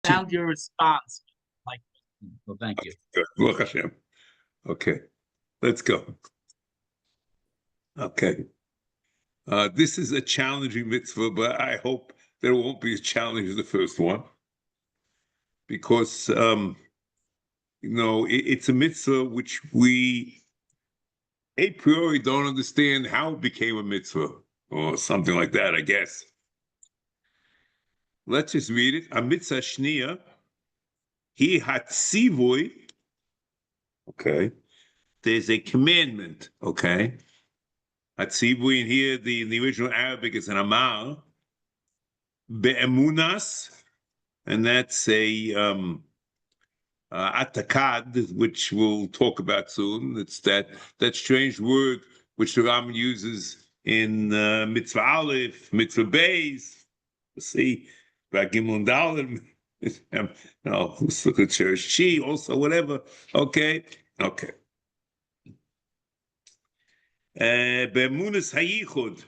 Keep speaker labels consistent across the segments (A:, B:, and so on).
A: Found your response. Like, well, thank you.
B: Baruch Hashem. Okay, let's go. Okay. This is a challenging mitzvah, but I hope there won't be as challenging as the first one. Because, it's a mitzvah which we a priori don't understand how it became a mitzvah, or something like that, I guess. Let's just read it. A mitzvah shniya, hi hatzivui. Okay. There's a commandment, okay? Hatzivui, and here the original Arabic is an amal. Be'emunas, and that's a atakad, which we'll talk about soon. It's that strange word which the Rambam uses in mitzvah aleph, mitzvah beis. See, about Gimel and Dalet, who's looking at church, she also, whatever. Okay. Be'emunas hayichud,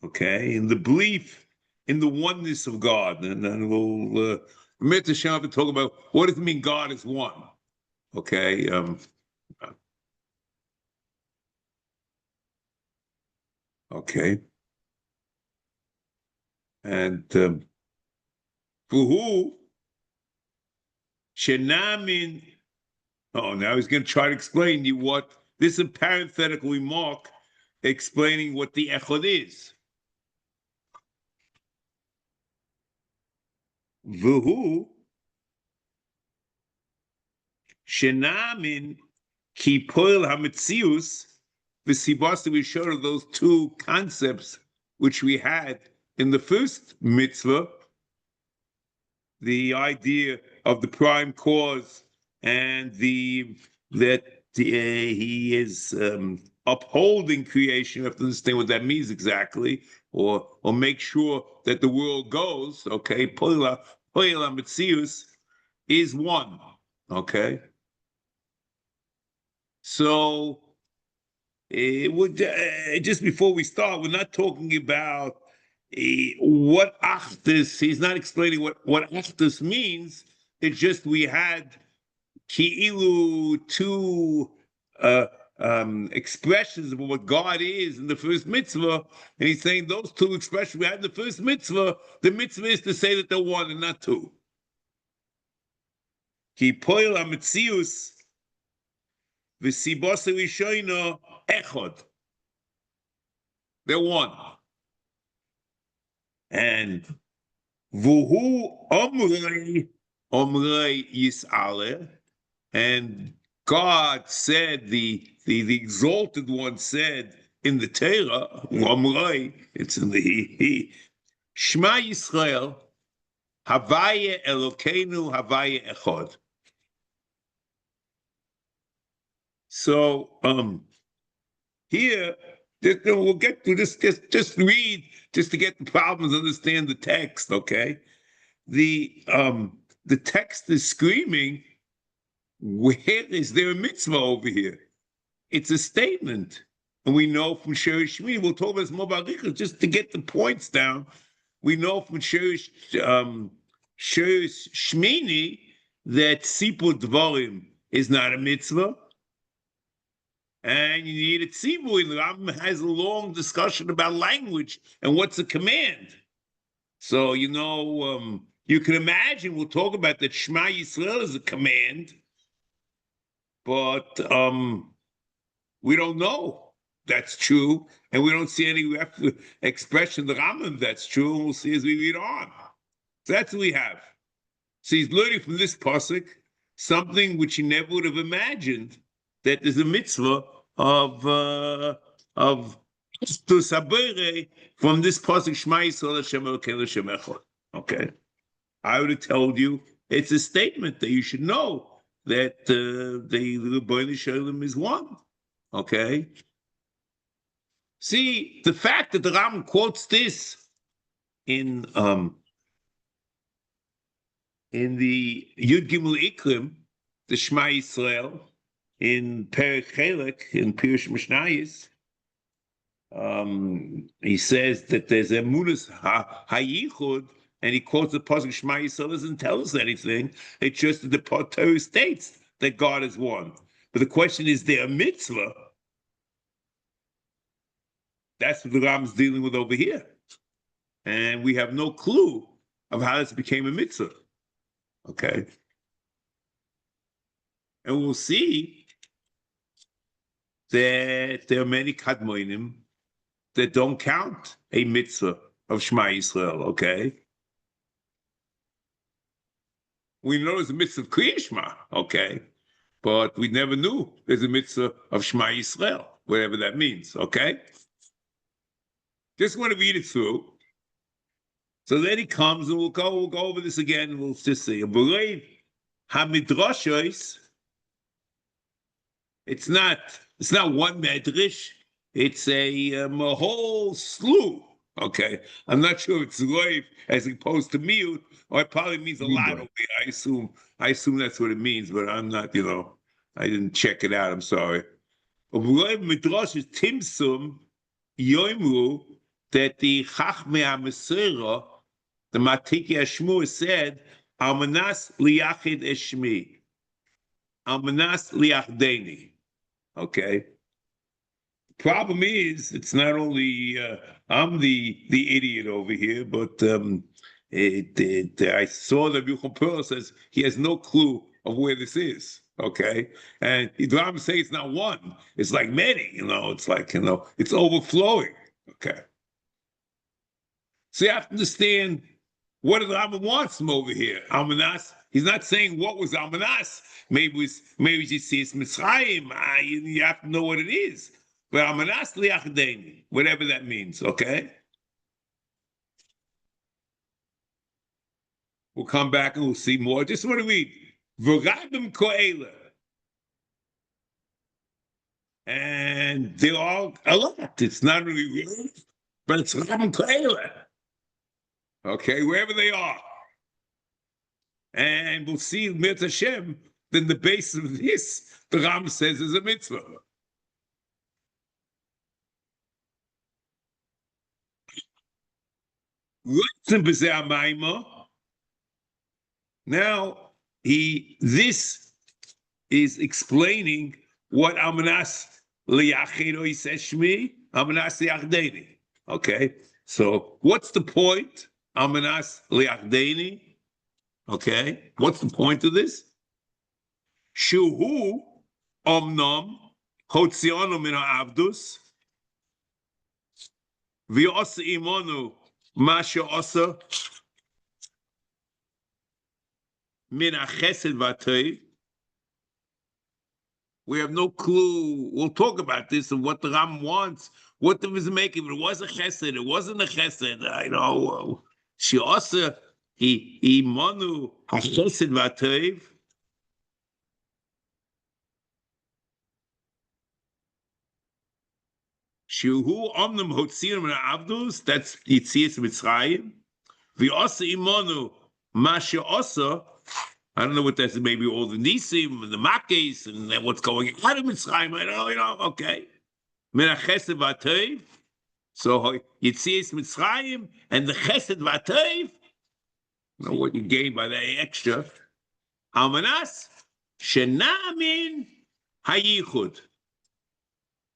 B: okay, in the belief in the oneness of God, and then we'll talk about what does it mean God is one. Okay. Okay. And Fuhu Shenamin. Oh, now he's going to try to explain to you what this is a parenthetical remark explaining what the echad is. Vuhu shenamin ki poel HaMitzvos v'sibas. We showed those two concepts which we had in the first mitzvah, the idea of the prime cause and that he is upholding creation. You have to understand what that means exactly, or make sure that the world goes. Okay, Poela Mitzius is one. Okay, so it would just before we start, we're not talking about what achdus. He's not explaining what achdus means. It's just we had ki'ilu two expressions of what God is in the first mitzvah, and he's saying those two expressions we had in the first mitzvah, the mitzvah is to say that they're one and not two. Ki poel hametzius v'sibos rishono echad. They're one. And vuhu omrei yis'aleh, and God said, the exalted one said in the Torah, it's in the Shema Yisrael, Havaya Elokeinu, Havaya Echad. So here, we'll get to this. Just read, just to get the problems, understand the text. Okay, the text is screaming. Where is there a mitzvah over here? It's a statement. And we know from Shiur Shmini, we'll talk about this more about Lichdus, just to get the points down. We know from Shiur Shmini that Sipur Dvarim is not a mitzvah. And you need a tzivui. And the Rambam has a long discussion about language and what's a command. So, you can imagine, we'll talk about that Shema Yisrael is a command. But we don't know that's true, and we don't see any expression in the Rambam that's true, and we'll see as we read on. So that's what we have. So he's learning from this pasuk something which he never would have imagined, that there's a mitzvah of to sabere from this pasuk Shema Yisrael Hashem Elokeinu Hashem Echad. Okay, I would have told you it's a statement that you should know that the Rebbeinu Shalom is one. Okay. See, the fact that the Rambam quotes this in the Yud Gimel Ikrim, the Shema Yisrael, in Perek Chelek, in Pirush Mishnayos, he says that there's emunas hayichud and he quotes the pasuk Shema Yisrael, doesn't tell us anything. It's just that the Torah states that God is one. But the question is, there a mitzvah? That's what the Ram is dealing with over here. And we have no clue of how this became a mitzvah. Okay. And we'll see that there are many kadmonim that don't count a mitzvah of Shema Yisrael, okay? We know there's a mitzvah of Kriya Shema, okay? But we never knew there's a mitzvah of Shema Yisrael, whatever that means, okay? Just want to read it through. So then he comes and we'll go over this again. We'll just see. HaMidrashos, it's not one medrash. It's a whole slew. Okay, I'm not sure if it's loiv as opposed to miut, or it probably means a lot over here. I assume that's what it means, but I'm not. I didn't check it out. I'm sorry. Midrash is timsum yoimru that the chachmei HaMesorah, the Matiki Ashmur, said almanas liyachid eshmi, almanas liachdeni. Okay. Problem is, it's not only I'm the idiot over here, but I saw that Yuchel Pearl says he has no clue of where this is. Okay, and Idrama say it's not one; it's like many. It's like it's overflowing. Okay, so you have to understand what the Rambam wants from over here. Almanas. He's not saying what was Almanas. Maybe you see it's Mitzrayim. You have to know what it is. But Almanas liachdeni, whatever that means, okay? We'll come back and we'll see more. Just want to read. V'rabim ko'ela. And they're all a lot. It's not really real, but it's rabim ko'ela. Okay, wherever they are. And we'll see Mirz Hashem, then the base of this, the Ram says, is a mitzvah. Now, this is explaining what Almanas liyachido, he says Shmi, Almanas liyachdeni. Okay, so what's the point? Almanas liyachdeni. Okay, what's the point of this? Shuhu omnom hotzionu min ha'avdus v'yosa imonu ma she'osa min ha'chesed v'atov. We have no clue. We'll talk about this and what the Ram wants. What the was making? It was a chesed. It wasn't a chesed. I know. She'osa imonu ha'chesed v'atov. Shuhu omnum hotzirim min ha'avdus. That's Yitzias Mitzrayim. V'yosa imonu ma she'osa. I don't know what that's, maybe all the Nisim and the Makkes and then what's going on in Mitzrayim. I know, okay. Min ha'chesed v'atov. So Yitzias Mitzrayim and the chesed v'atov. I don't know what you gain by that extra. Almanas shenamin hayichud.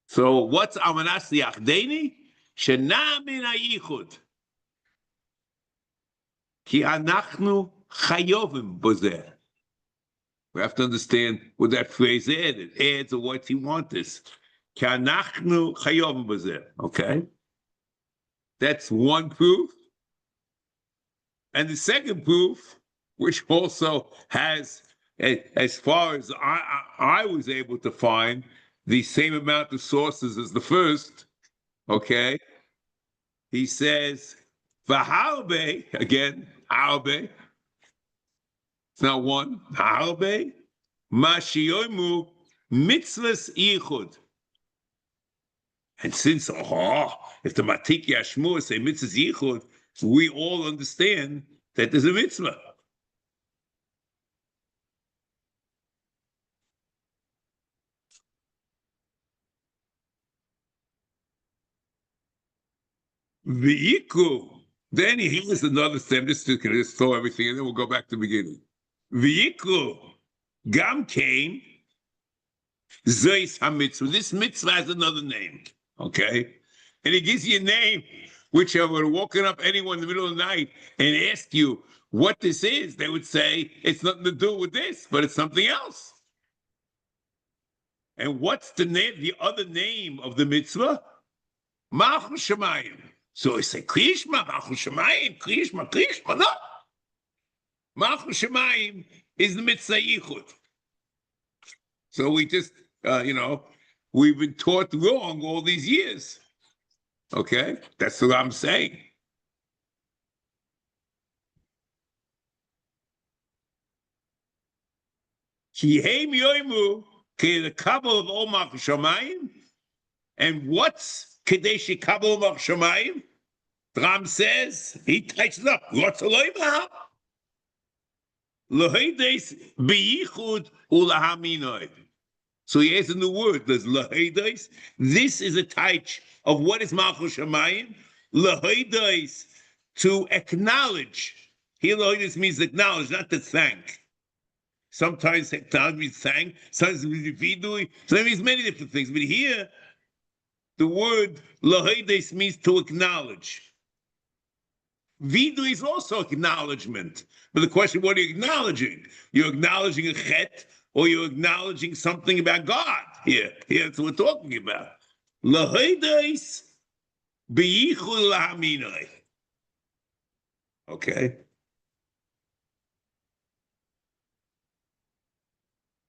B: So what's Almanas liyachdeni? Shenamin hayichud. Ki anachnu chayovim bozeh. We have to understand what that phrase added. It adds to what he wants this. Ki anachnu chayovim bozeh. Okay? That's one proof. And the second proof, which also has, as far as I was able to find, the same amount of sources as the first, okay? He says, V'harbe, again, harbe, it's not one, harbe, ma sheyomu mitzvahs yichud. And since, if the Matiki Ashmur say mitzvahs yichud, we all understand that there's a mitzvah. V'yiku Then he has another step, just to throw everything, and then we'll go back to the beginning. V'yikru gam came zeis HaMitzvos. This mitzvah has another name, okay? And he gives you a name, which I would have woken up anyone in the middle of the night and asked you what this is. They would say, it's nothing to do with this, but it's something else. And what's the name, the other name of the mitzvah? Malchus Shemayim. So I say, Krishma, Malchus Shemayim, Krishma, no. Malchus Shemayim is the mitzvah yichud. So we just, we've been taught wrong all these years. Okay, that's what I'm saying. Kihem yoimu ke the kabel of Omar Shamayim, and what's Kadesh kabel of Shamayim? Ram says he touches up. What's a loiva? Lohides beyichud ulahaminoi. So he has in the word, there's lahides. This is a type of what is Malchus Shamayim. Lahides, to acknowledge. Here lahides means acknowledge, not to thank. Sometimes acknowledge means thank, sometimes it means vidui, sometimes it means many different things. But here, the word lahides means to acknowledge. Vidui is also acknowledgement. But the question, what are you acknowledging? You're acknowledging a chet, or you're acknowledging something about God. Here, that's what we're talking about. Lahides beyichud lahaminoi. Okay.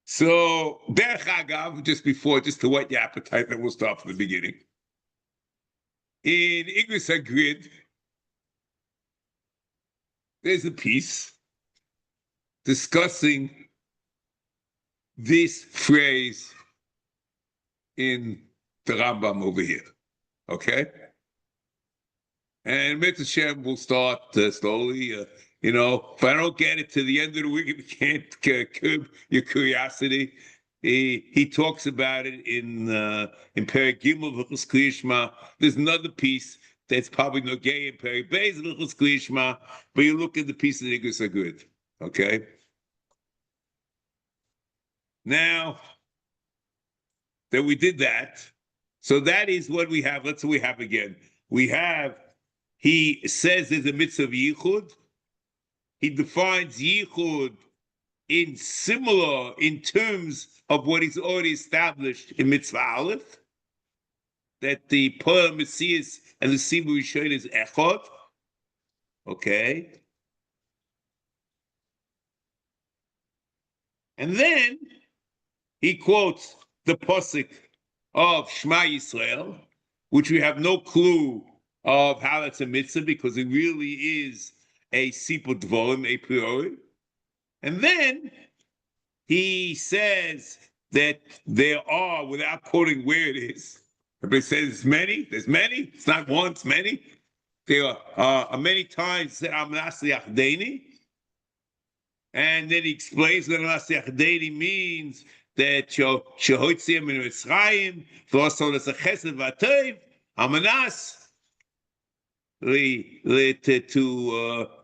B: So, derech agav, just to whet your appetite, then we'll start from the beginning. In Igris HaGrid, there's a piece discussing this phrase in the Rambam over here, okay? And Mitzvah Shem will start slowly, if I don't get it to the end of the week, if you can't curb your curiosity, he talks about it in Perek Gimel V'chus Klishma. There's another piece that's probably no gay in Perek Beis V'chus Klishma, but you look at the piece of the Igros HaGrid, okay? Now that we did that, so that is what we have. Let's see what we have again. He says there's a mitzvah of yichud. He defines yichud in terms of what he's already established in mitzvah aleph, that the poem Messias and the Sibur Rishon is echad. Okay. And then he quotes the pasuk of Shema Yisrael, which we have no clue of how that's a mitzvah, because it really is a sipur dvorim a priori. And then he says that there are, without quoting where it is, everybody says there's many, it's not one, it's many. There are many times that I'm Aseh Achdeni. And then he explains that Aseh Achdeni means that Shehoitziim in Mitzrayim, v'osol l'sachesed v'atayv, amanas,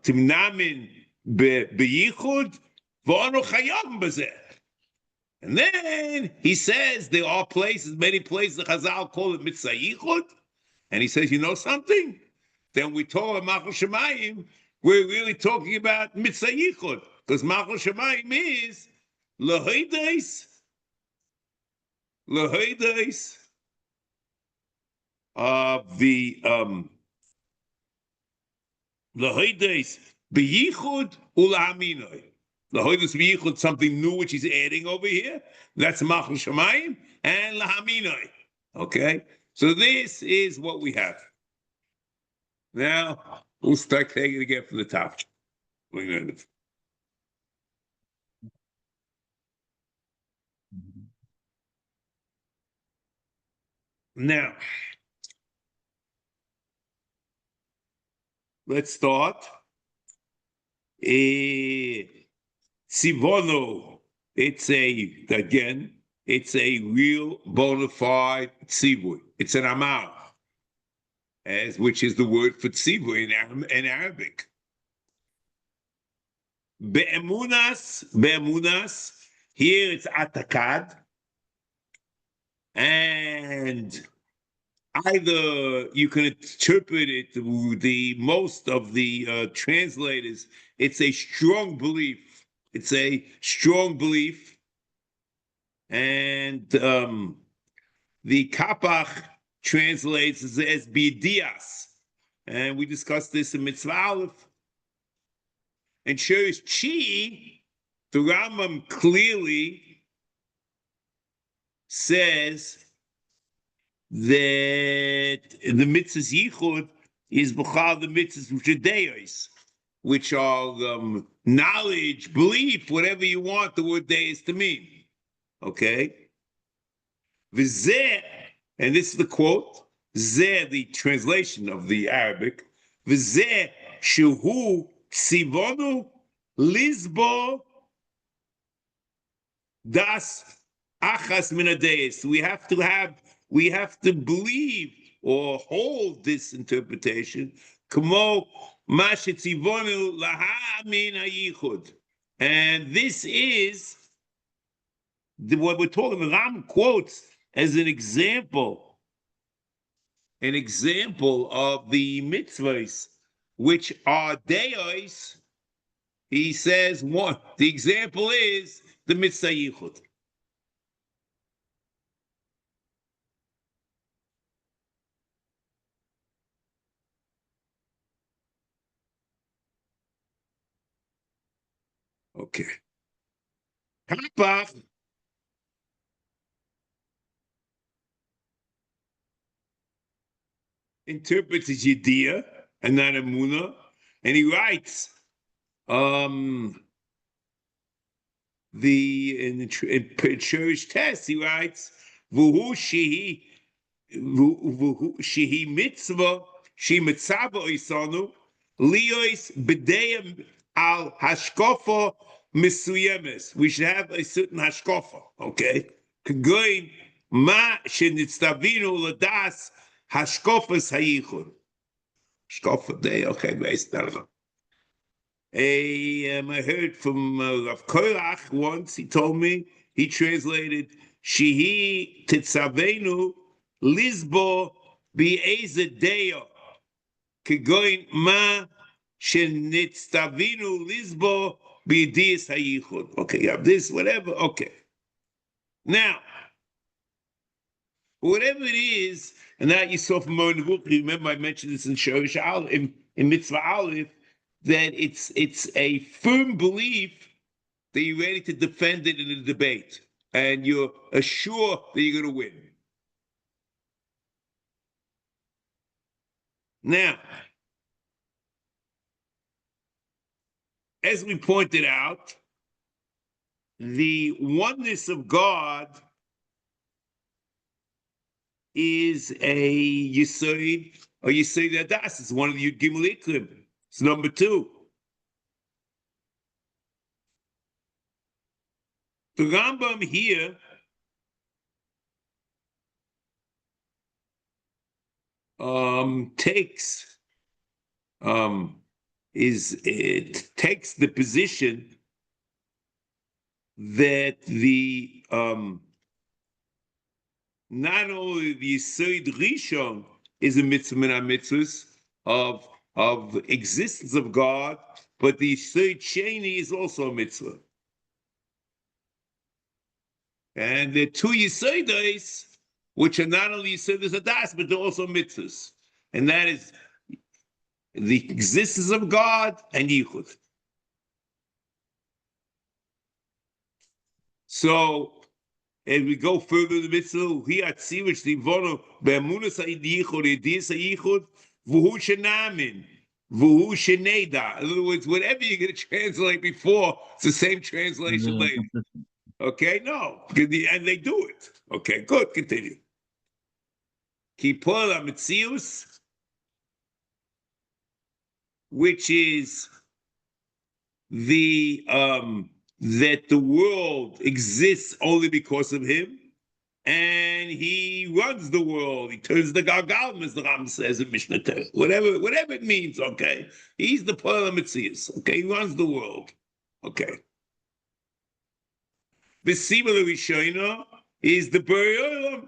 B: timnamin beyichud, v'onu chayam b'zeh. And then he says there are places, many places, the Chazal call it mitzvah yichud. And he says, you know something? Then we talk about Malchus Shemayim, we're really talking about mitzvah yichud, because Malchus Shemayim is lahides of the lahides beyichud ulahaminoi. Lahides beyichud, something new which he's adding over here. That's Malchus Shemayim and lahaminoi. Okay, so this is what we have. Now we'll start taking it again from the top. Now, let's start. Tzivono, it's a real bona fide tzivui. It's an amar. which is the word for tzivur in Arabic. Be'emunas, here it's atakad, and either you can interpret it, most of the translators, it's a strong belief. It's a strong belief. And the Kapach translates as bidias. And we discussed this in Mitzvah Aleph. And Shirish Chi, the Rambam clearly says that the mitzvahs yichud is b'chal the mitzvahs deis, which are knowledge, belief, whatever you want the word deis to mean. Okay? V'zeh, and this is the quote, zeh, the translation of the Arabic, v'zeh shehu tzivonu lizbo das achas min hadeis. We have to believe or hold this interpretation. Kmo ma shetzivonu laha min hayichud. And this is what we're talking about. Ram quotes as an example of the mitzvahs, which are deos. He says what? The example is the mitzvah yichud. Okay. Kapach interprets as Yediyah and not Emunah, and he writes in Cherish Test, he writes, Vuhu shehi mitzvah, she mitzvah isanu, liyos b'deyim al hashkofa misuyemes. We should have a certain hashkofa, okay? Kagoin ma shenitztavinu ladas hashkofas hayichud. Hashkofa day, okay, based on I heard from Rav Korach once. He told me he translated Shehi Titzavenu Lizbo Be'ezeh Deyo Kegoin Ma Shenitztavinu Lizbo Be'ediyas Hayichud. Okay, you have this, whatever. Okay. Now, whatever it is, and that you saw from Moen Ruch, remember I mentioned this in Shorish Aleph, in Mitzvah Aleph, that it's a firm belief that you're ready to defend it in a debate, and you're assured that you're going to win. Now, as we pointed out, the oneness of God is a Yesod, or Yesod Adas. It's one of the Yud Gimel Ikrim. It's number 2. The Rambam here takes the position that the not only the Yesod Rishon is a mitzvah min ha-mitzvahs of existence of God, but the Yesod Sheni is also a mitzvah. And there are 2 Yesodos, which are not only Yesodos Hadas, but they're also mitzvahs. And that is the existence of God and Yichud. So, as we go further in the mitzvah, he had which the vono be'emunas ha'yichud, yediyas ha'yichud, v'hu shenamin, v'hu sheneda. In other words, whatever you're going to translate before, it's the same translation later. Okay, no, and they do it. Okay, good, continue. Kipol HaMitzvos, which is the that the world exists only because of him, and he runs the world. He turns the Galgalim, as the Ram says in Mishnah Torah. Whatever it means, okay? He's the Poel HaMitzias, okay? He runs the world, okay? The Sibel Rishona is the Burial,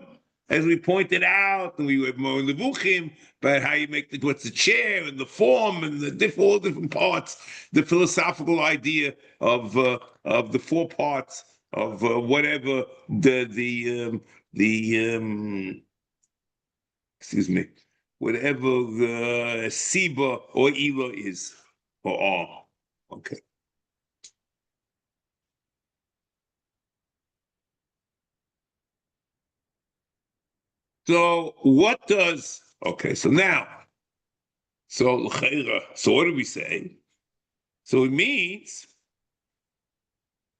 B: as we pointed out, and we were more in the Vuchim, about how you make what's the chair and the form and all different parts, the philosophical idea of the four parts of whatever whatever the Siba or Ela is, or are. Okay. So what does, okay, so what do we say? So it means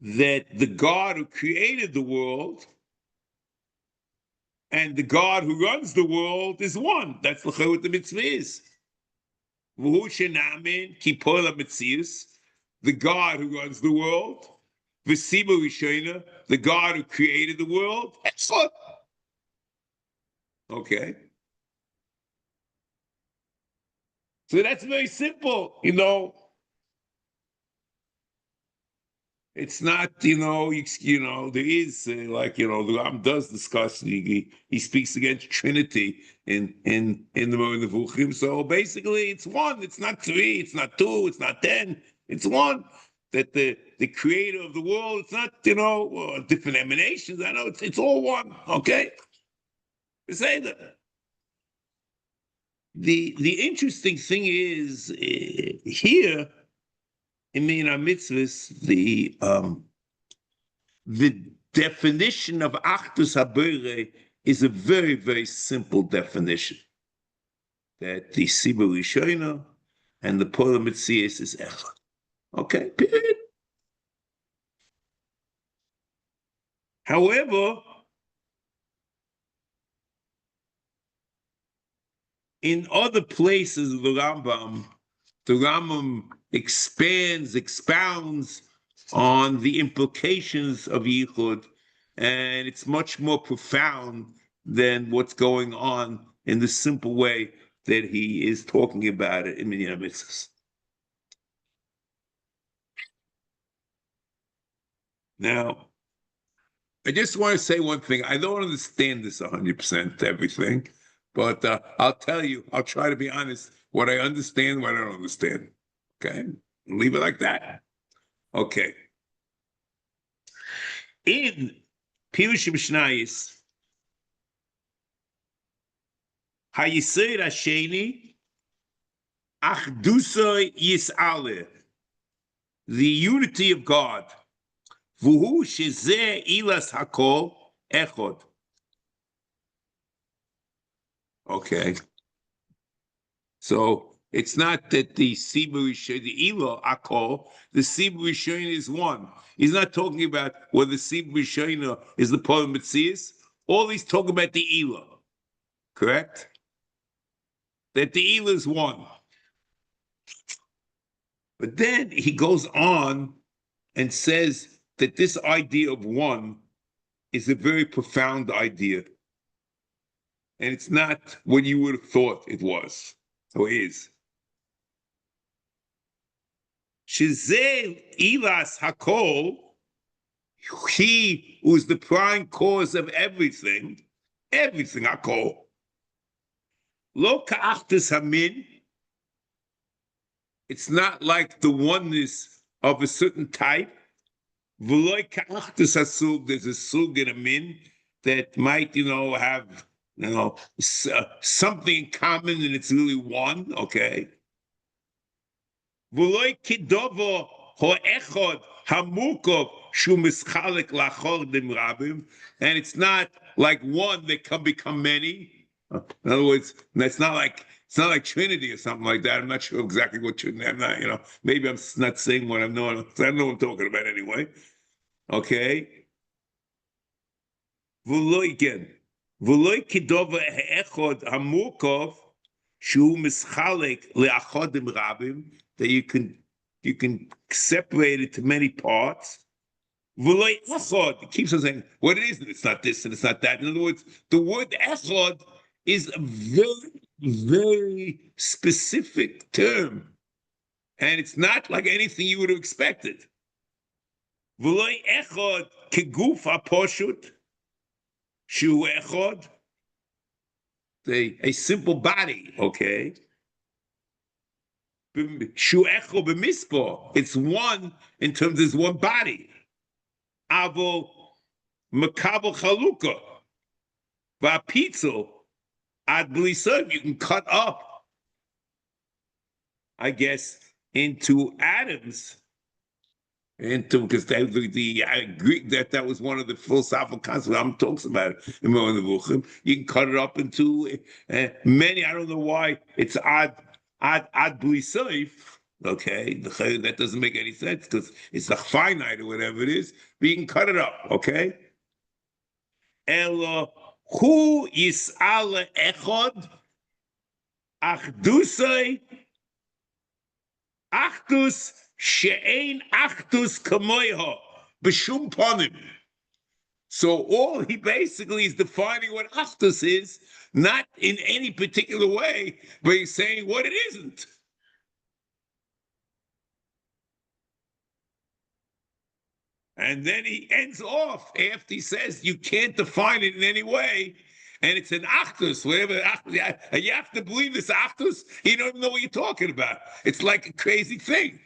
B: that the God who created the world and the God who runs the world is one. That's what the mitzvah is. The God who runs the world, the God who created the world. Excellent. Okay. So that's very simple, It's not, there is the Ram does discuss. He speaks against Trinity in the Moreh Nevuchim. So basically, it's one. It's not three. It's not two. It's not 10. It's one. That the creator of the world. It's not different emanations. I know it's all one. Okay. We say that. The interesting thing is here. In HaMitzvos, the definition of Achdus HaBoreh is a very, very simple definition. That the Sibur Rishona and the Poel HaMitzias is Echad. Okay, period. However, in other places of the Rambam expounds on the implications of Yichud, and it's much more profound than what's going on in the simple way that he is talking about it in HaMitzvos. Now, I just want to say one thing. I don't understand this 100%, everything, but I'll tell you, I'll try to be honest, what I understand, what I don't understand. Okay? Leave it like that. Okay. In Pirush Mishnayis, Hayisir Hasheni, Achdusoi Yis'aleh, the unity of God. Vuhu Shezeh Ilas Hakol Echod. Okay. So it's not that the Sibur Rishon, the Elo Akol, the Sibur Rishon is one. He's not talking about whether the Sibur Rishon is the Poel HaMitzias. All he's talking about the Elo, correct? That the Elo is one. But then he goes on and says that this idea of one is a very profound idea. And it's not what you would have thought it was, or is. Shezeh Ilas Hakol, he who is the prime cause of everything, Hakol. Lo ka'achdus hamin, it's not like the oneness of a certain type. V'lo ka'achdus hasug, there's a sug and a min that might, have, something in common and it's really one, okay? And it's not like one that can become many. In other words, it's not like Trinity or something like that. I'm not sure exactly what Trinity. I'm not, maybe I'm not saying what I'm knowing. I don't know what I'm talking about anyway. Okay. That you can separate it to many parts. It keeps on saying what it is, and it's not this, and it's not that. In other words, the word echad is a very, very specific term, and it's not like anything you would have expected. V'loy echad keguf haposhut shu echad, a simple body, okay? Shu echad b'mispo, it's one in terms of one body. Avo makabel chaluka, v'apitzel ad blisov, you can cut up, I guess, into atoms. Because I agree that was one of the philosophical concepts I'm talking about in the you can cut it up into many. I don't know why it's ad blisov. Okay, that doesn't make any sense because it's a finite or whatever it is. But you can cut it up. Okay. Elo hu yis'ala echad achdusay achdus she'ein achdus kamoiha b'shum panim. So all he basically is defining what achdus is, not in any particular way, but he's saying what it isn't. And then he ends off after he says you can't define it in any way, and it's an achdus, whatever. You have to believe this achdus. You don't even know what you're talking about. It's like a crazy thing.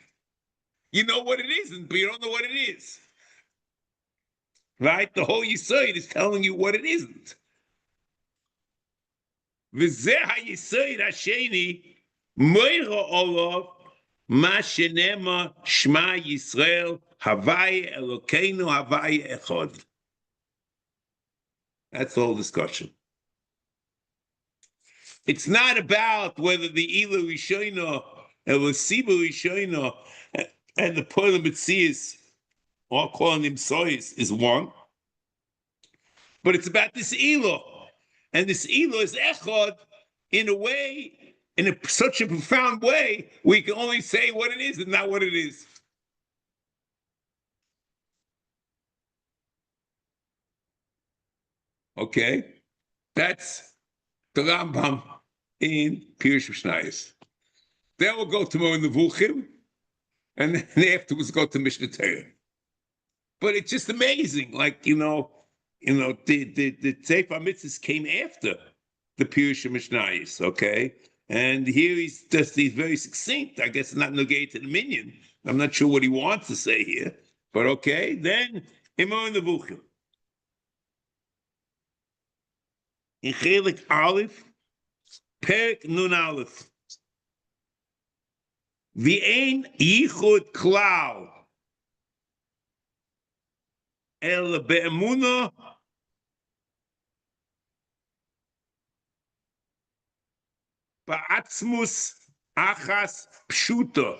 B: You know what it isn't, but you don't know what it is. Right? The whole Yisod is telling you what it isn't. V'zeh ha-Yisod hasheni moira olav ma shenema Shema Yisrael Havai Elkeinu Havai Echad. That's the whole discussion. It's not about whether the Ilu Rishono and the Sibu Rishono and the Poilam B'tzias, or calling him Sois, is one. But it's about this Ilu. And this Ilu is Echad in a way, such a profound way, we can only say what it is and not what it is. Okay? That's the Rambam in Pirush Mishnayos. Then we'll go to Moed Nevuchim, and then afterwards go to Mishnah Torah. But it's just amazing, like the Sefer HaMitzvos came after the Pirush Mishnayos, okay? And here he's very succinct. I guess not negate to the minion. I'm not sure what he wants to say here, but okay. Then in Moed Nevuchim, in Chelik Aleph, Perek Nun Aleph. V'ein yichud klal el be'emuna ba'atzmus achas pshuta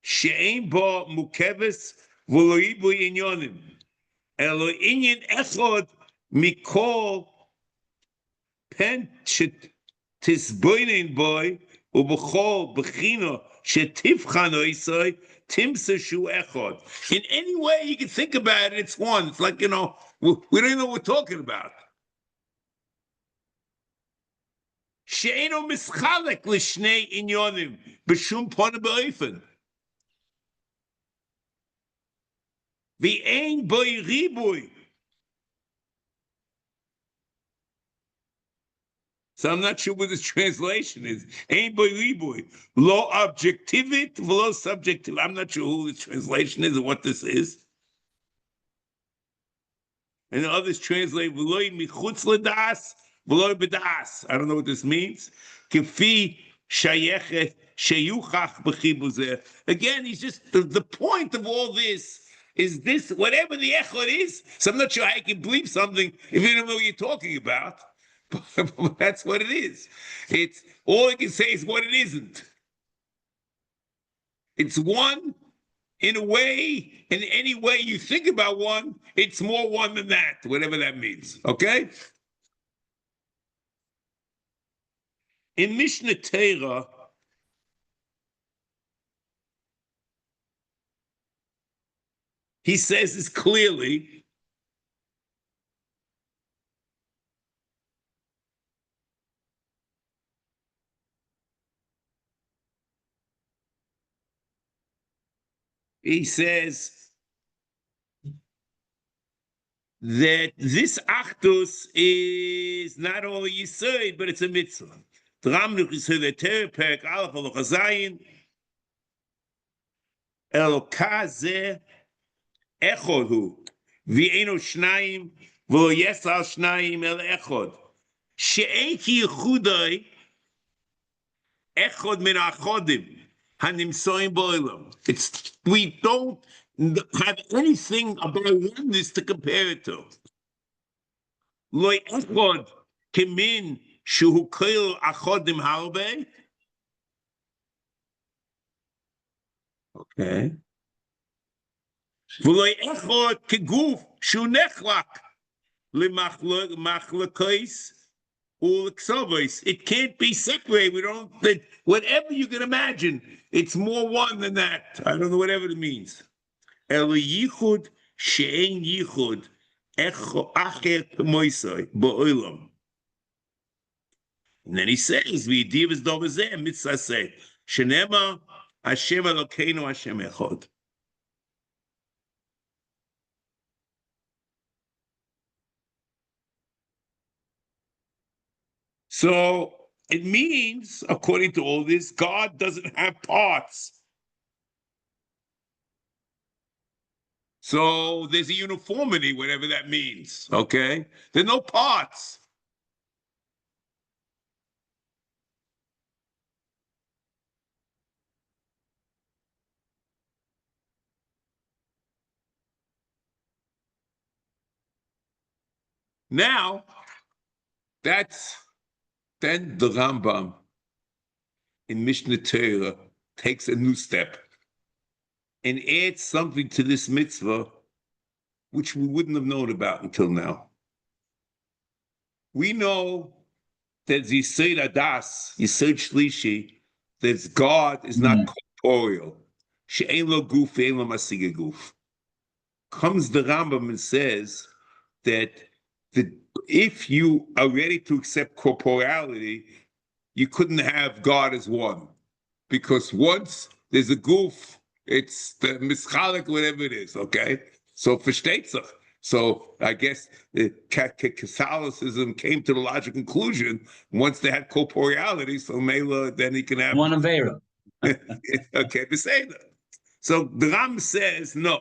B: she'ein bo mukeves v'lo yibu inyonim elo inyan echod mikol pen tisboinen boy ubechol bechino shetivchano isai timsa shu echod. In any way you can think about it, it's one. It's like, we don't even know what we're talking about. She'eno mischalek l'shnei inyonim b'shum pona b'oifen. V'ein boi ribui. So I'm not sure what this translation is. Ein boi ribui. Lo objectivit, lo subjective. I'm not sure who the translation is and what this is. And the others translate v'loi michutz l'das, v'loi b'das. I don't know what this means. Kifi shayechet sheyuchach b'chibuzeh. Again, he's just, the point of all this is this, whatever the echad is. So I'm not sure how you can believe something if you don't know what you're talking about. But that's what it is. It's all you can say is what it isn't. It's one in a way, in any way you think about one, it's more one than that, whatever that means. Okay? In Mishnah Torah, he says this clearly. He says that this achdus is not only Yisod, but it's a mitzvah. The Ramnuch is the Torah, Perek Aleph, Halacha Zayin, Elokah zeh echod hu, v'eino shnayim, v'lo yesal shnayim el echod. She'en ki yichudai echod min achodim hanimsoim bo'olam. We don't have anything about oneness to compare it to. Lo echod kemin shuhu kol achodim harbe. Okay. V'lo echod keguf shu nechlak lemachlekos u'leksavos. It can't be separated. We don't. Whatever you can imagine, it's more one than that. I don't know whatever it means. El yichud she'en yichud echo acher k'moisai ba'olam. And then he says, "V'yidiv es dovazeh mitzvah say shenema Hashem Elokeinu Hashem echod." So it means, according to all this, God doesn't have parts. So there's a uniformity, whatever that means, okay? There are no parts. Now, then the Rambam in Mishnah Torah takes a new step and adds something to this mitzvah which we wouldn't have known about until now. We know that Yisod Adas, Yisod Shlishi, that God is not corporeal. She'ein lo guf, ein lo masiga guf. Comes the Rambam and says that if you are ready to accept corporeality, you couldn't have God as one. Because once there's a goof, it's the mischalik, whatever it is, okay? So versteht sich. So I guess Catholicism came to the logical conclusion once they had corporeality, so Mela, then he can have
A: one Avera.
B: Okay, Beseda. So the Ram says no.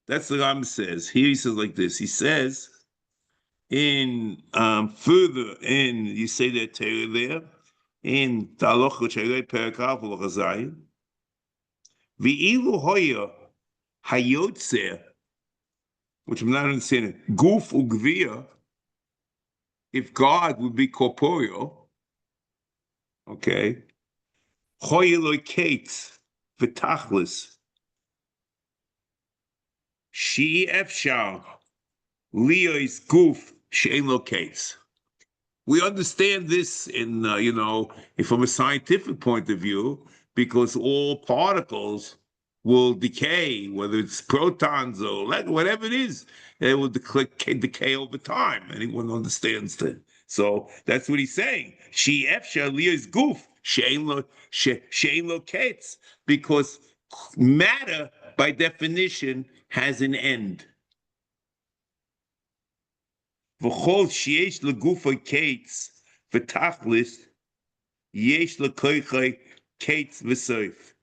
B: That's the Ram says. Here he says like this. He says in further in you say that Torah there in Taloch Chere Perakav L'Chazayin V'ilu Hoya Hayotzer, which I'm not understanding. Guf Ugvia. If God would be corporeal, okay. Hoya Loikates V'Tachlis She Efshar Leo's Guf She'en Loikates. We understand this in, from a scientific point of view, because all particles will decay, whether it's protons or whatever it is, it will decay over time. Anyone understands that? So that's what he's saying. She efsha liya's goof, she'ein lo kates, because matter, by definition, has an end. V'chol sheyesh legufay kates v'tachlis yesh lekoichay kates v'soif.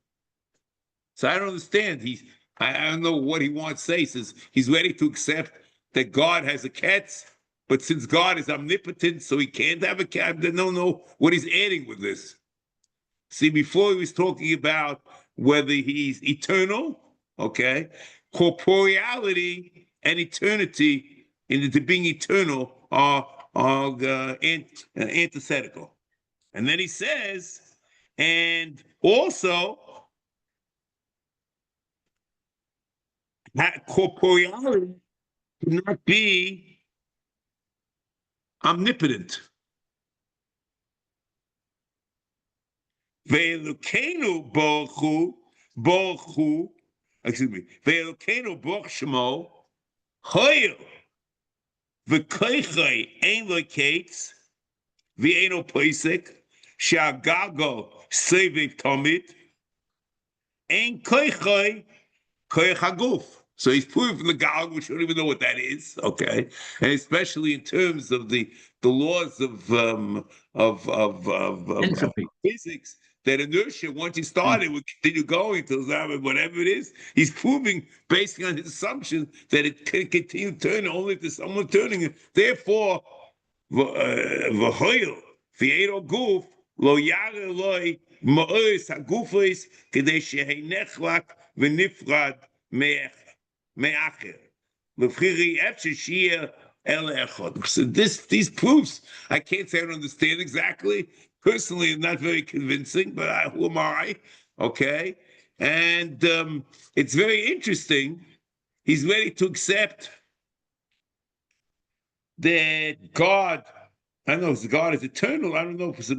B: So I don't understand. I don't know what he wants to say. He says he's ready to accept that God has a ketz, but since God is omnipotent, so he can't have a cat. I don't know what he's adding with this. See, before he was talking about whether he's eternal, okay, corporeality and eternity into being eternal are antithetical. And then he says, and also that corporeality cannot be omnipotent. Ve'elokenu baruch hu excuse me, Ve'elkeinu Baruch Shemo, Hoyel, V'koichai ein lo kates, V'eino poisek, Sha'gago Seviv Tomid, Ein koichai koich haguf. So he's proving from the Galg, which we don't even know what that is, okay? And especially in terms of the laws of
A: Entropy.
B: physics, that inertia, once you start it, will continue going until whatever it is. He's proving, based on his assumption, that it can continue turning only if there's someone turning it. Therefore, v'hoil, v'eiro guf, lo yare loi, ma'ois hagufos, kedei shehei nechlak v'nifrad me'acher. L'fchiri efshe shir el echad. So these proofs, I can't say I don't understand exactly. Personally, not very convincing, but who am I? Okay. And it's very interesting. He's ready to accept that God, I don't know if God is eternal. I don't know if it's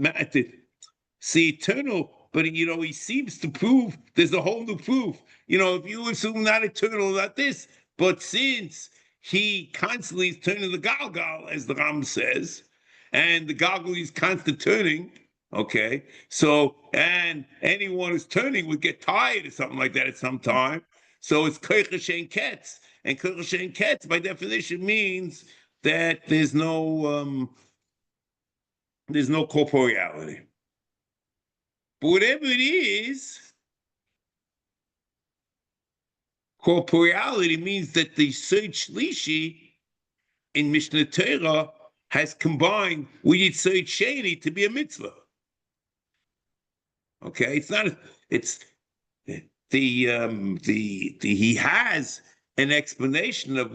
B: eternal, but he seems to prove there's a whole new proof. If you assume not eternal, not this, but since he constantly is turning the galgal, as the Ram says, and the galgal is constantly turning, okay, so, and anyone who's turning would get tired or something like that at some time. So it's koich shein ketz, and koich shein ketz by definition means that there's no corporeality. But whatever it is, corporeality means that the Sod Shlishi in Mishnah Torah has combined with Yitzhak Sheni to be a mitzvah. Okay, it's not. It's he has an explanation of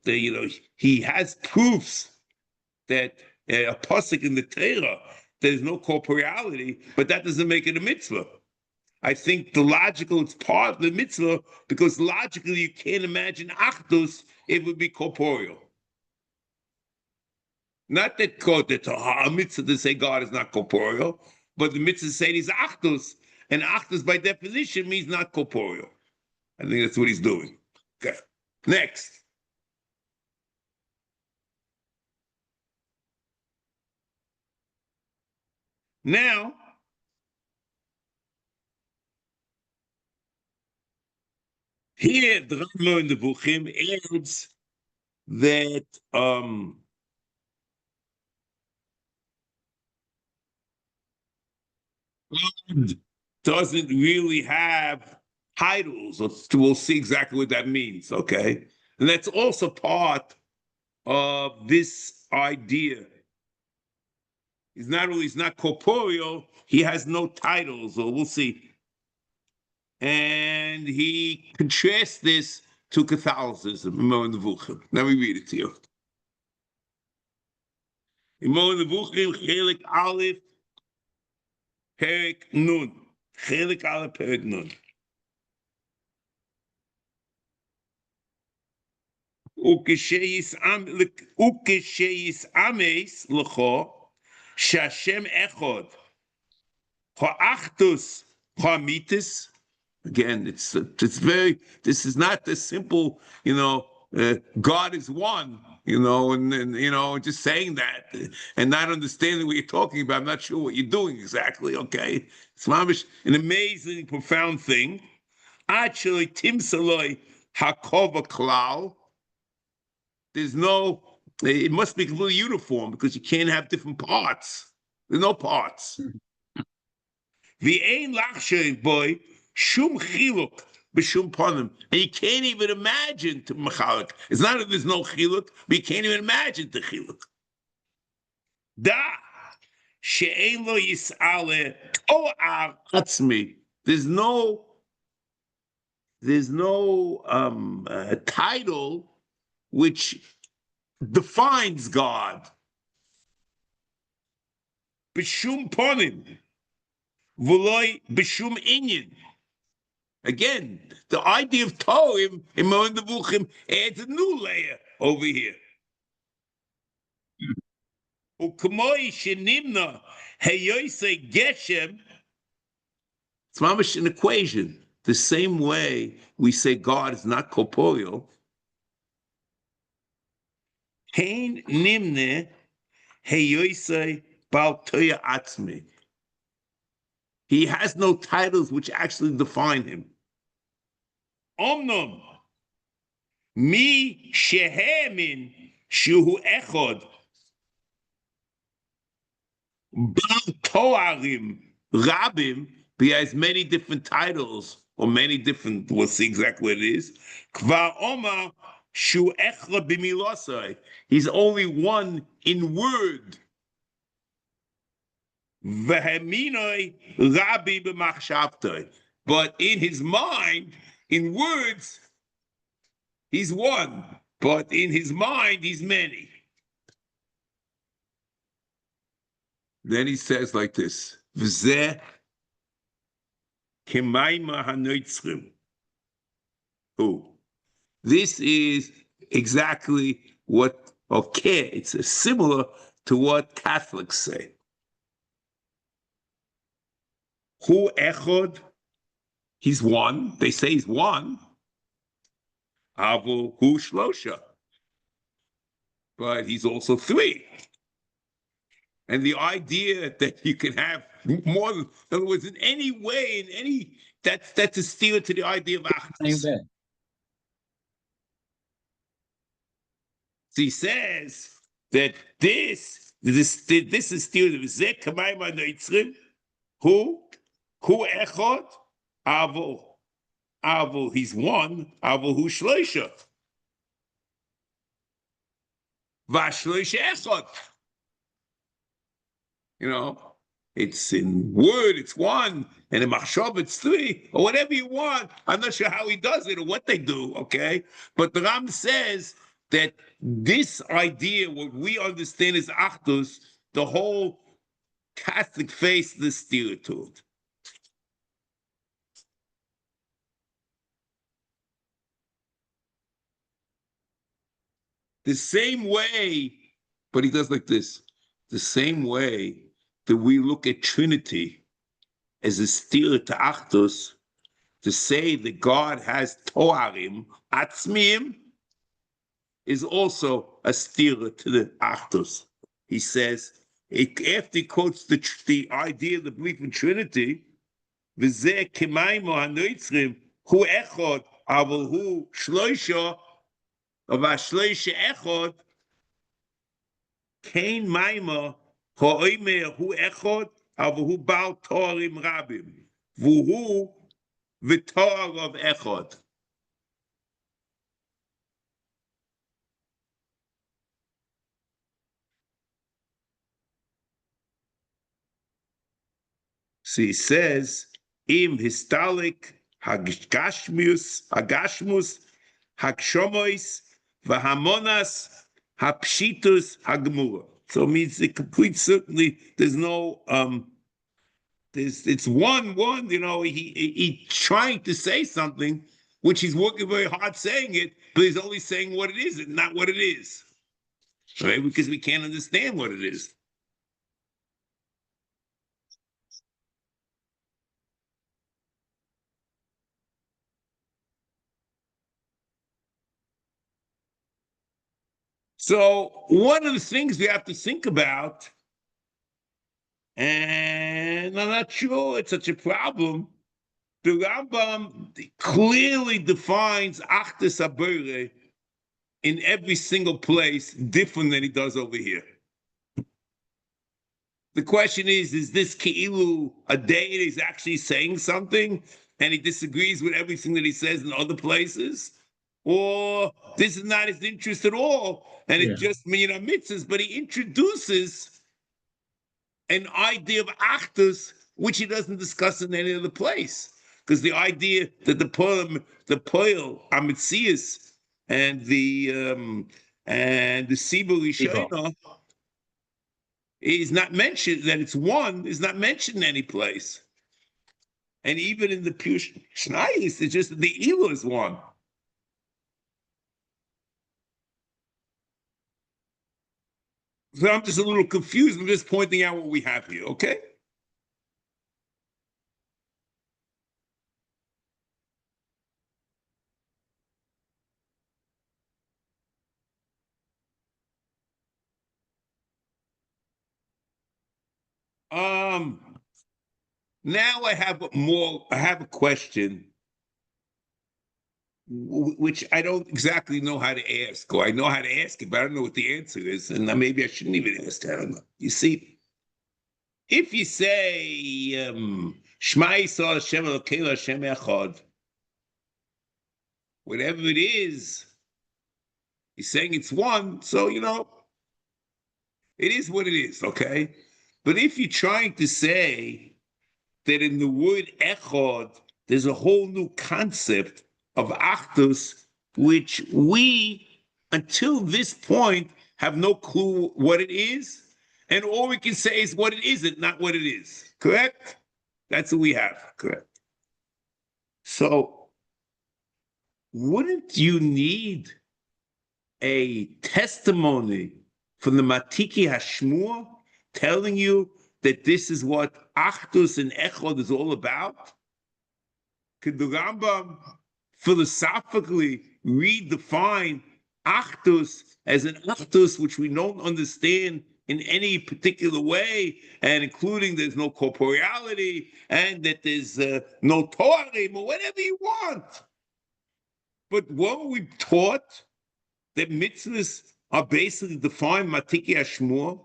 B: he has proofs that a pasuk in the Torah there's no corporeality, but that doesn't make it a mitzvah. I think it's part of the mitzvah because logically you can't imagine achdus if it would be corporeal. Not that a mitzvah to say God is not corporeal, but the mitzvah to say he's achdus, and achdus by definition means not corporeal. I think that's what he's doing. Okay, next. Now, here the Rambam in the Buchim adds that God doesn't really have titles. We'll see exactly what that means, okay? And that's also part of this idea. He's not corporeal, he has no titles, or we'll see. And he contrasts this to Catholicism. Let me read it to you. Chelik Aleph, Perek Nun. Chelik Aleph, Perek Nun. Ukesheyis ames lecho, shashem echod, ha'achtus ha'mitis. Again, it's very. This is not the simple. God is one. And just saying that and not understanding what you're talking about. I'm not sure what you're doing exactly. Okay, it's an amazing, profound thing. Actually, timsaloi hakova klal. There's no. It must be completely uniform because you can't have different parts. There's no parts. V'ein lachshay boy shum chiluk b'shum panim, and you can't even imagine to machalik. It's not that there's no chiluk, but you can't even imagine the chiluk. Da she'ein lo yis'ale to'ar atzmi. There's no title which defines God. B'shum panim, v'loy b'shum inyan. Again, the idea of Toim in Moed Nevuchim adds a new layer over here. U'kamoi shenimna heyoisei geshem. It's mamish an equation. the same way we say God is not corporeal, Hein nimne heyoisei bal toya atzmi. He has no titles which actually define him. Omnom mi shehemin shuhu echod bal toarim rabim. He has many different titles or many different. We'll see exactly what it is. Kvar omar shu echod b'milosai. He's only one in word. Veheminoi rabbi b'machshavtoi. But in his mind, in words, he's one. But in his mind, he's many. Then he says like this: V'zeh k'mayma hanoitzrim. Oh, this is exactly what, okay, it's similar to what Catholics say. Hu echod, he's one. They say he's one. Avu hu shlosha, but he's also three. And the idea that you can have more than, in other words, in any way, in any, that's a steer to the idea of achdus. So he says that this is steer to Zeh kamayma noitzrim, who echod, avu, he's one, avu hu shloisha. Vashloisha echod. You know, it's in word, it's one, and in machshav, it's three, or whatever you want. I'm not sure how he does it or what they do, okay? But the Ram says that this idea, what we understand as achdus, the whole Catholic faith, the steer to it. The same way, but he does like this, the same way that we look at Trinity as a steer to achdus, to say that God has toarim, atzmim, is also a steer to the achdus. He says, after he quotes the idea, the belief in Trinity, v'zeh k'maymo hanoitzrim, hu echod, aval hu shloisha, v'ashloisha echod, kein maymo, ha'oimer hu echod, aval hu bal toarim rabim, v'hu v'toar of echod. So he says, im histalik hagashmus, hagshomois, vahamonas, hapshitus, hagmura. So it means the complete certainly, there's no, it's one, you know, he trying to say something, which he's working very hard saying it, but he's only saying what it is and not what it is. Right? Because we can't understand what it is. So one of the things we have to think about, and I'm not sure it's such a problem, the Rambam clearly defines Achdus Habore in every single place different than he does over here. The question is this Keilu a deity is actually saying something and he disagrees with everything that he says in other places? Or this is not his interest at all, and it's just mitzvahs, but he introduces an idea of achdus which he doesn't discuss in any other place. Because the idea that the poil amitzias and the Sibur Rishona is not mentioned, that it's one, is not mentioned in any place. And even in the pure Shnayis, it's just that the Elo is one. So I'm just a little confused. I'm just pointing out what we have here, okay? Now I have a question, which I don't exactly know how to ask, or I know how to ask it, but I don't know what the answer is, and maybe I shouldn't even ask that. I don't know. You see, if you say Shema Yisrael Hashem Elokeinu Hashem Echad, whatever it is, he's saying it's one, so it is what it is, okay? But if you're trying to say that in the word echad, there's a whole new concept of achdus, which we, until this point, have no clue what it is, and all we can say is what it isn't, not what it is. Correct? That's what we have. Correct. So, wouldn't you need a testimony from the Matiki Hashmur telling you that this is what Achdus and Echad is all about? Could the Rambam philosophically redefine Achdus as an Achdus which we don't understand in any particular way, and including there's no corporeality, and that there's no Toarim, or whatever you want? But weren't we taught that mitzvahs are basically defined Matiki Hashmur?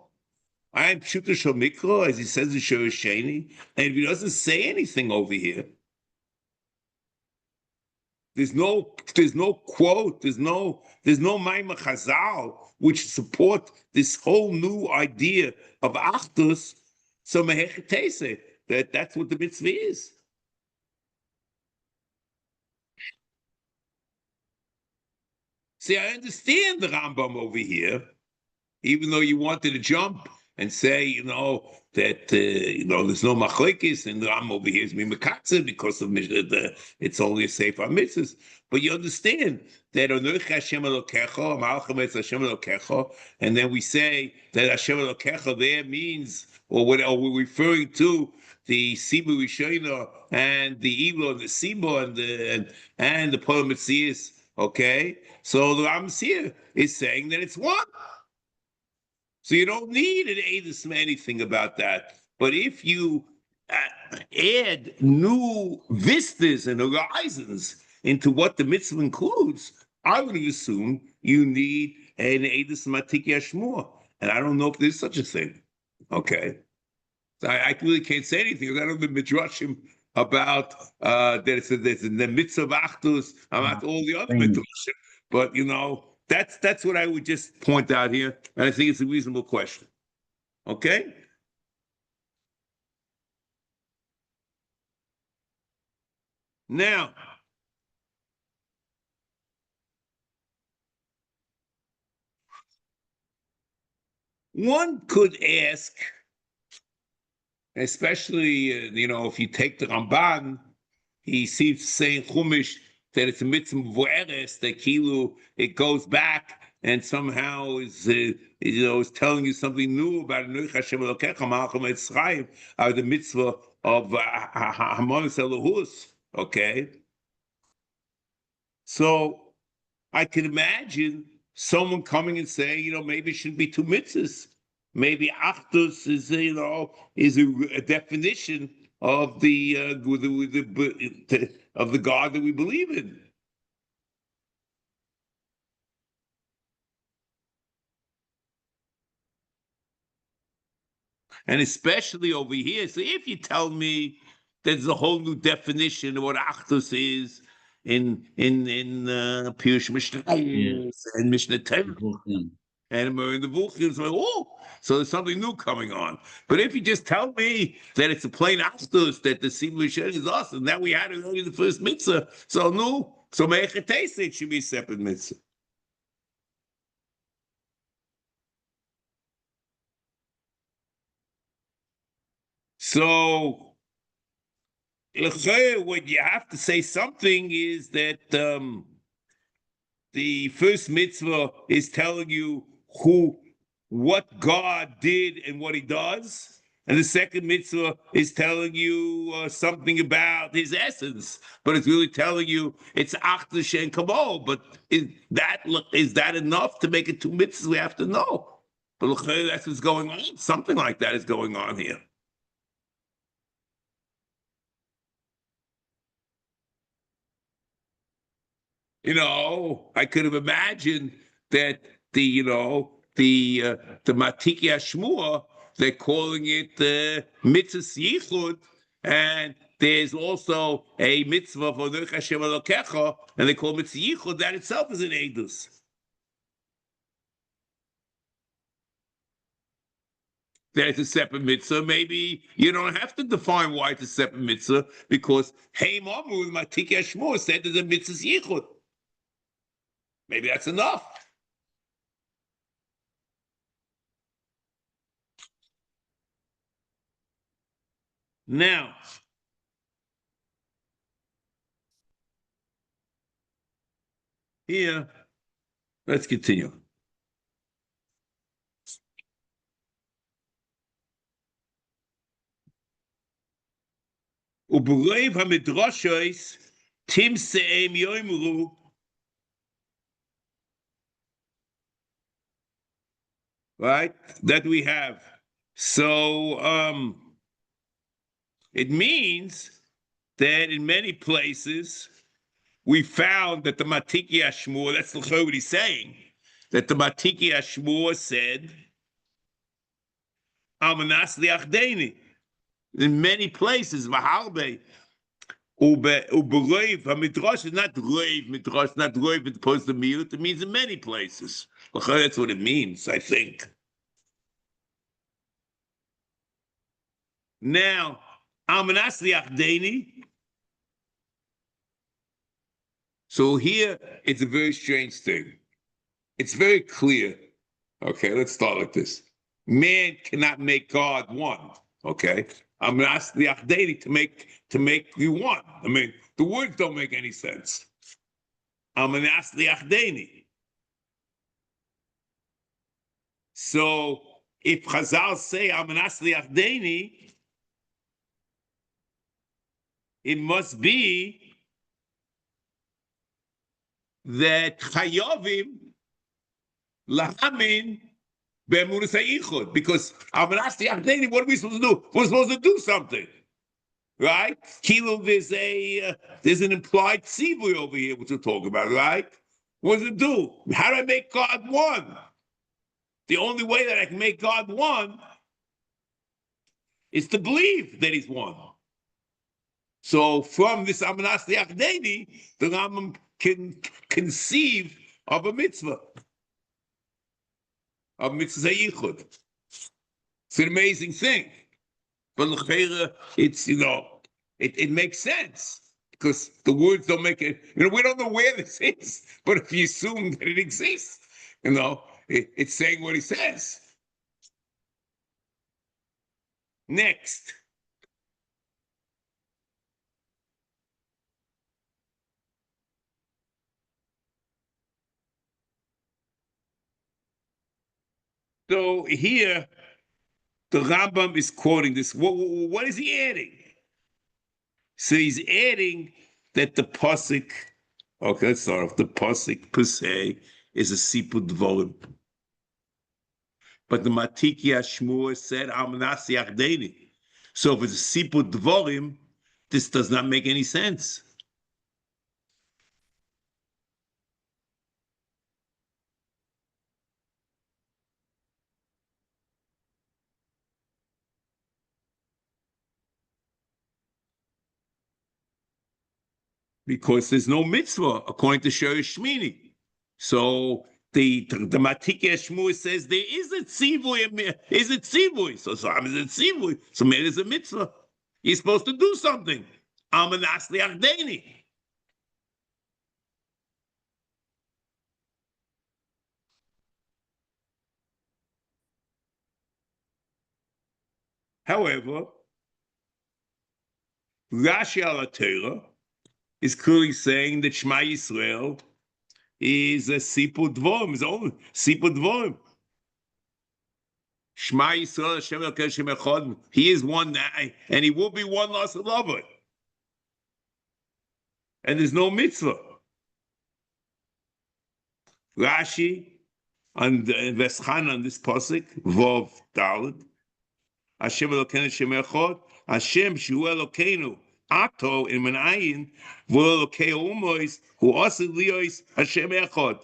B: I am Pshuta Shel Mikra, as he says in Shiur Sheni, and if he doesn't say anything over here, there's no quote, there's no Maimah Chazal which support this whole new idea of Achdus. So mehechetese, that's what the mitzvah is. See, I understand the Rambam over here, even though you wanted to jump and say, that there's no machlekes, and the Rambam over here is mimekatze because of it's only a Sefer HaMitzvos. But you understand that Hashem Elokecha, Malchem Hashem Elokecha, and then we say that Hashem Elokecha there means, or we're referring to the Sibu Rishona and the Elo and the Sibo and the Poem Metzias. Okay, so the Rambam here is saying that it's one. So you don't need an Eidus anything about that. But if you add new vistas and horizons into what the mitzvah includes, I would assume you need an Eidus Matiki Hashmur. And I don't know if there's such a thing. Okay. So I really can't say anything because I don't know Midrashim about that it's the mitzvah of Achdus, about all the other Midrashim. But, that's what I would just point out here, and I think it's a reasonable question. Okay? Now, one could ask, especially, if you take the Ramban, he seems to say in Chumash that it's a mitzvah v'eres, that kilu, it goes back and somehow is telling you something new about Hashem Elokecha, Malchem Etzrayim, the mitzvah of Hamonis Elohus. Okay, so I can imagine someone coming and saying, maybe it shouldn't be two mitzvahs. Maybe Achdus is a definition of the God that we believe in. And especially over here. So if you tell me there's a whole new definition of what Achdus is in Pirush Mishnah and Mishnah Torah and in the Vuchim, so there's something new coming on. But if you just tell me that it's a plain Achdus, that the Sibu Shen is awesome, that we had it only the first mitzvah, so Mechatese, it should be a separate mitzvah. So, what you have to say something is that the first mitzvah is telling you what God did and what he does. And the second mitzvah is telling you something about his essence, but it's really telling you it's Achdus She'en Kamo. But is that enough to make it two mitzvahs? We have to know. But that's what's going on. Something like that is going on here. I could have imagined that the Matiki Ashmua, they're calling it the Mitzvah Yichud, and there's also a mitzvah for Nech Hashem Elokecha, and they call Mitzvah Yichud. That itself is an Eidus. That's a separate mitzvah. Maybe you don't have to define why it's a separate mitzvah, because Hey Mamu, Matiki Ashmua said there's a Mitzvah Yichud. Maybe that's enough. Now, here, let's continue. U'b'reiv hamidrashos timseim yoimru. Right? That we have. So it means that in many places we found that the Matiki Ashmur, that's what he's saying, that the Matiki Ashmur said, Amanas liachdeni. In many places, Vahalbe, Ubereiv, HaMidrash is not Reiv, Midrash, not Reiv, it's opposed to Miut, it means in many places. That's what it means, I think. Now, Amanas liachdeni. So here, it's a very strange thing. It's very clear. Okay, let's start like this. Man cannot make God one. Okay, I'm gonna ask the Achdeni to make you one. I mean, the words don't make any sense. I'm gonna ask the Achdeni. So if Chazal say I'm gonna ask the Achdeni, it must be that Chayovim lahamin be'emunus ha'ichud, because Amanas Yachdeni, what are we supposed to do? We're supposed to do something, right? Kilo, there's an implied tzivui over here, which we're talking about, right? What does it do? How do I make God one? The only way that I can make God one is to believe that He's one. So from this Amanas Yachdeni, the Rambam can conceive of a mitzvah, of mitzvah yichud. It's an amazing thing. But it's, it makes sense, because the words don't make it, we don't know where this is, but if you assume that it exists, it's saying what he says. Next. So here, the Rambam is quoting this. What is he adding? So he's adding that the pasuk, okay, let's start off. The pasuk per se is a sipud dvorim. But the Matiki Ashmur said, Amanas Yachdeni. So if it's a sipud dvorim, this does not make any sense. Because there's no mitzvah according to Shorish Shmini. So the Matiki Shmur says there is a tzivui. Is it tzivui? So is it tzivui? So maybe it's a mitzvah. You're supposed to do something. Amanas liachdeni. However, Rashi al Torah is clearly saying that Shema Yisrael is a sipud dvorim, his own sipud dvorim. Shema Yisrael Hashem Elokeinu Hashem Echad. He is one now, and he will be one last lover. And there's no mitzvah. Rashi on Veschan on this pasuk Vov Daled. Hashem Elokeinu Hashem Echad. Hashem Shu Elokeinu Ato in Manayin, Vol Keomois, who also Leois Hashem Echad.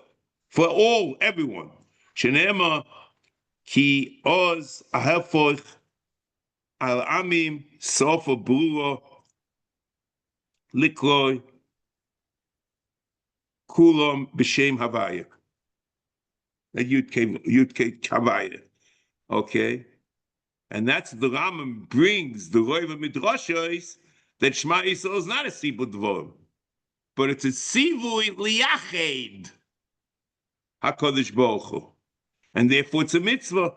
B: For all, everyone. Shenema Ki Oz Ahefoch Al Amim Sofa Buro Likloi Kulam B'Shem Havaya. That Yud Havaya. Okay? And that's the Rambam brings the Roiva Midrashos that Shema Yisrael is not a Sibud Dvorim, but it's a Sivui Liyached HaKadosh Baruch Hu. And therefore it's a mitzvah.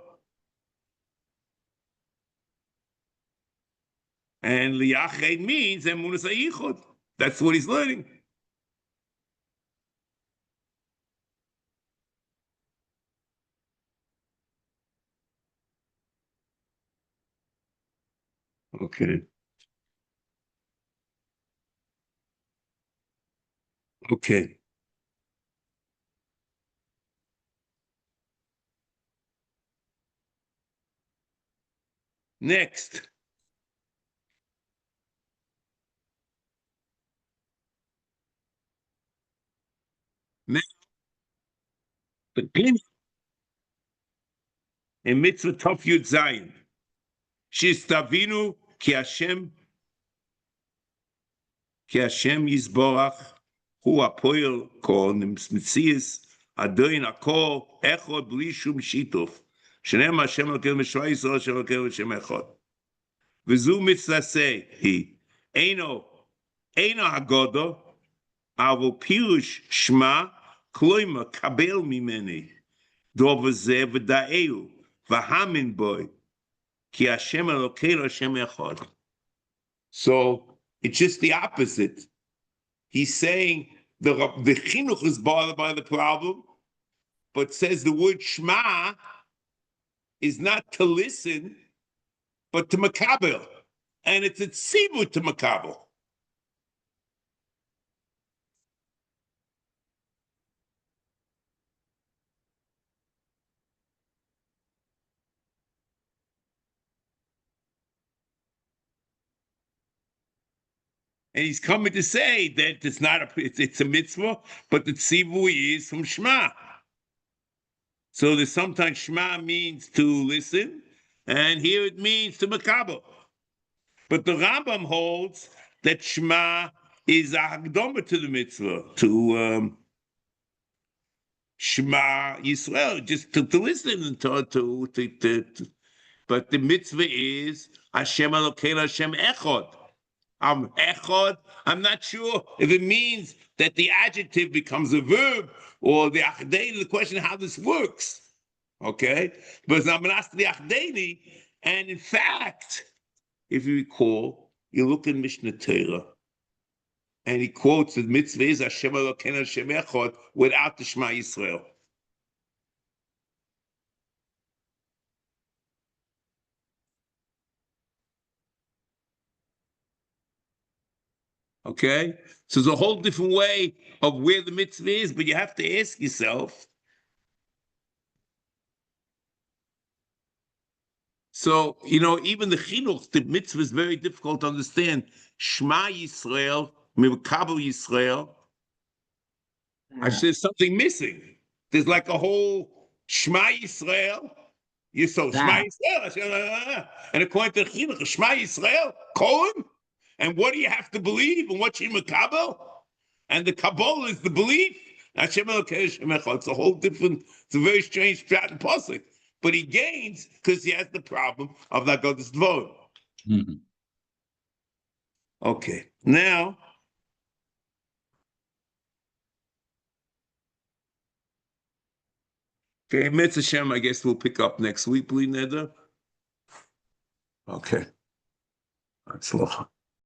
B: And Liyached means Emunas HaYichud. That's what he's learning. Okay. Okay. Next. Begin in mitzvah Tov Yud Zayin. Shistavinu ki Hashem Yisborach hu apoyel kol mitzias adoin akol echod bli shum shituf shenem Hashem Elokeinu b'Shema Yisrael Hashem Elokeinu b'Shem echad v'zu mitzvah sei eino hagodo avol pirush shma kloima kabel mimeni dov zeh v'da'eu v'hamin boy ki Hashem Elokeinu Hashem echad. So it's just the opposite. He's saying the chinuch is bothered by the problem, but says the word shema is not to listen, but to makabel, and it's a tzibur to makabel. And he's coming to say that it's not it's a mitzvah, but the tzivui is from Shema. So there's sometimes Shema means to listen, and here it means to makabel. But the Rambam holds that Shema is a hakdama to the mitzvah, to Shema Yisrael, just to listen and to. But the mitzvah is Hashem Elokeinu Hashem Echad. Echad, I'm not sure if it means that the adjective becomes a verb or the achdeni, the question how this works. Okay? But I'm asked the achdeni, and in fact, if you recall, you look in Mishnah Torah, and he quotes the mitzvah is Hashem Elokeinu Hashem Echad without the Shema Yisrael. Okay? So there's a whole different way of where the mitzvah is, but you have to ask yourself. So, even the chinuch, the mitzvah is very difficult to understand. Shema Yisrael, Mekabel Yisrael. There's something missing. There's like a whole Shema Yisrael. Shema Yisrael. And according to the chinuch, Shema Yisrael, Kohen. And what do you have to believe? And what's your Mekabel? And the Kabbalah is the belief. Hashem Elokeinu Hashem Echad. It's a whole different, it's a very strange pshat and pasuk. But he gains because he has the problem of that God's Dvorim. Mm-hmm. Okay, now. Okay, Mitzvah Hashem, I guess we'll pick up next week, please, Neda. Okay. That's all.